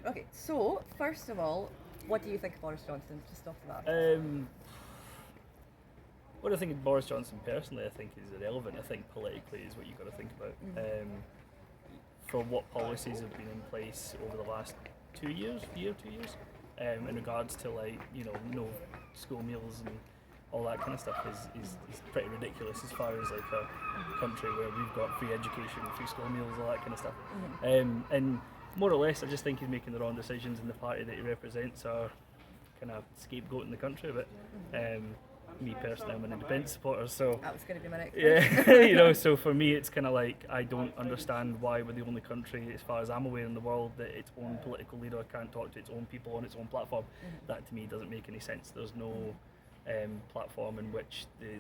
Okay, so first of all, what do you think of Boris Johnson? Just off the bat. What I think of Boris Johnson personally, I think is irrelevant. I think politically is what you've got to think about. For what policies have been in place over the last 2 years, in regards to no school meals and all that kind of stuff is pretty ridiculous as far as like a country where we've got free education, free school meals, all that kind of stuff. And more or less, I just think he's making the wrong decisions, and the party that he represents are kind of scapegoating the country a bit. Me personally, I'm an independent supporter, so That was going to be my next yeah, so for me, it's kind of like I don't understand why we're the only country, as far as I'm aware, in the world that its own political leader can't talk to its own people on its own platform. That to me doesn't make any sense. There's no platform in which the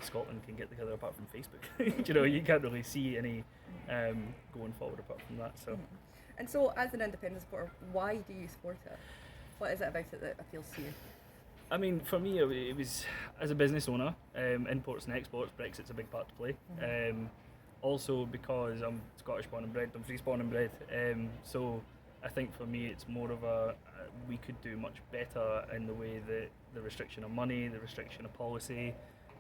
Scotland can get together apart from Facebook. You can't really see any going forward apart from that. So. And so, as an independent supporter, why do you support it? What is it about it that appeals to you? I mean, for me, it was as a business owner, imports and exports, Brexit's a big part to play. Also because I'm Scottish born and bred, Dumfriesshire born and bred. So I think for me it's more of we could do much better in the way that the restriction of money, the restriction of policy,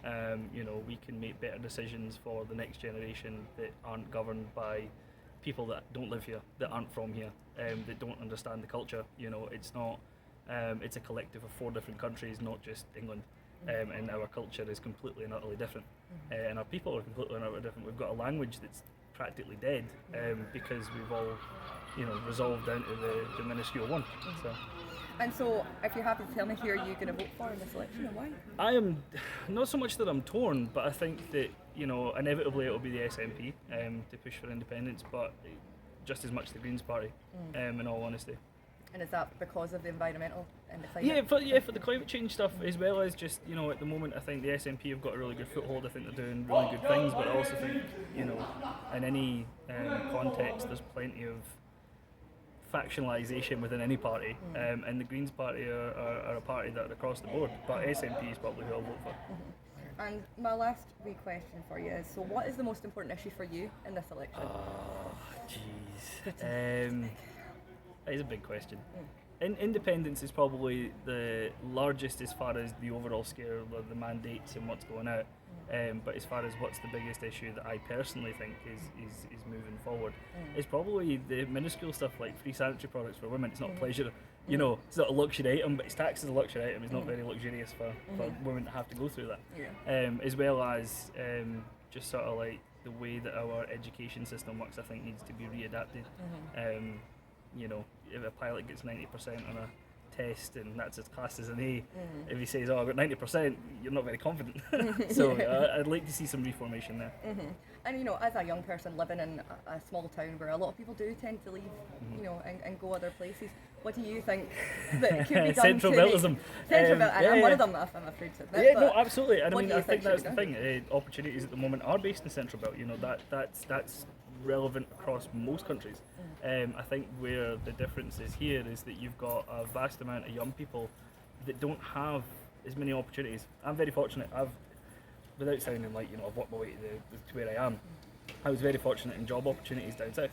we can make better decisions for the next generation that aren't governed by people that don't live here, that aren't from here, that don't understand the culture. It's not. It's a collective of 4 different countries, not just England, and our culture is completely and utterly different, and our people are completely and utterly different. We've got a language that's practically dead because we've all, resolved down to the minuscule one. So. And so, if you're happy to tell me who are you going to vote for in this election and why? I am not so much that I'm torn, but I think that inevitably it will be the SNP to push for independence, but just as much the Greens Party, in all honesty. And is that because of the environmental and the climate? For the climate change stuff, as well as just, at the moment I think the SNP have got a really good foothold. I think they're doing really good things, but I also think, in any context there's plenty of factionalisation within any party, and the Greens Party are a party that are across the board, but SNP is probably who I'll vote for. And my last wee question for you is, so what is the most important issue for you in this election? Oh, jeez. That is a big question. Independence is probably the largest as far as the overall scale of the mandates and what's going out. But as far as what's the biggest issue that I personally think is moving forward, is probably the minuscule stuff like free sanitary products for women. It's not a pleasure, it's not a luxury item, but it's taxed as a luxury item. It's not very luxurious for women to have to go through that. As well as just sort of like the way that our education system works, I think needs to be readapted. If a pilot gets 90% on a test and that's his class as an A, if he says, I got 90%, you're not very confident. So I'd like to see some reformation there. And as a young person living in a small town where a lot of people do tend to leave, and go other places, what do you think that could be done Central Beltism. Central Belt, and I'm one of them, I'm afraid to admit. Yeah, no, absolutely. And I mean, I think that's the thing. thing. Opportunities at the moment are based in Central Belt. That's relevant across most countries. I think where the difference is here is that you've got a vast amount of young people that don't have as many opportunities. I'm very fortunate. Without sounding like I've worked my way to where I am, I was very fortunate in job opportunities down south.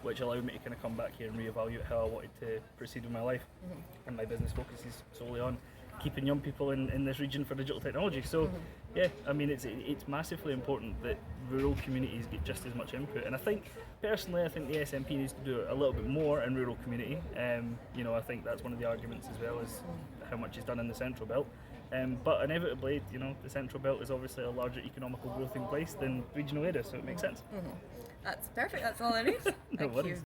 Which allowed me to kind of come back here and reevaluate how I wanted to proceed with my life. And my business focuses solely on keeping young people in this region for digital technology. So yeah, I mean it's massively important that rural communities get just as much input, and I think personally the SNP needs to do a little bit more in rural community. I think that's one of the arguments, as well as how much is done in the Central Belt. But inevitably, the Central Belt is obviously a larger economical growth in place than regional areas, so it makes sense. That's perfect, that's all I need. No worries.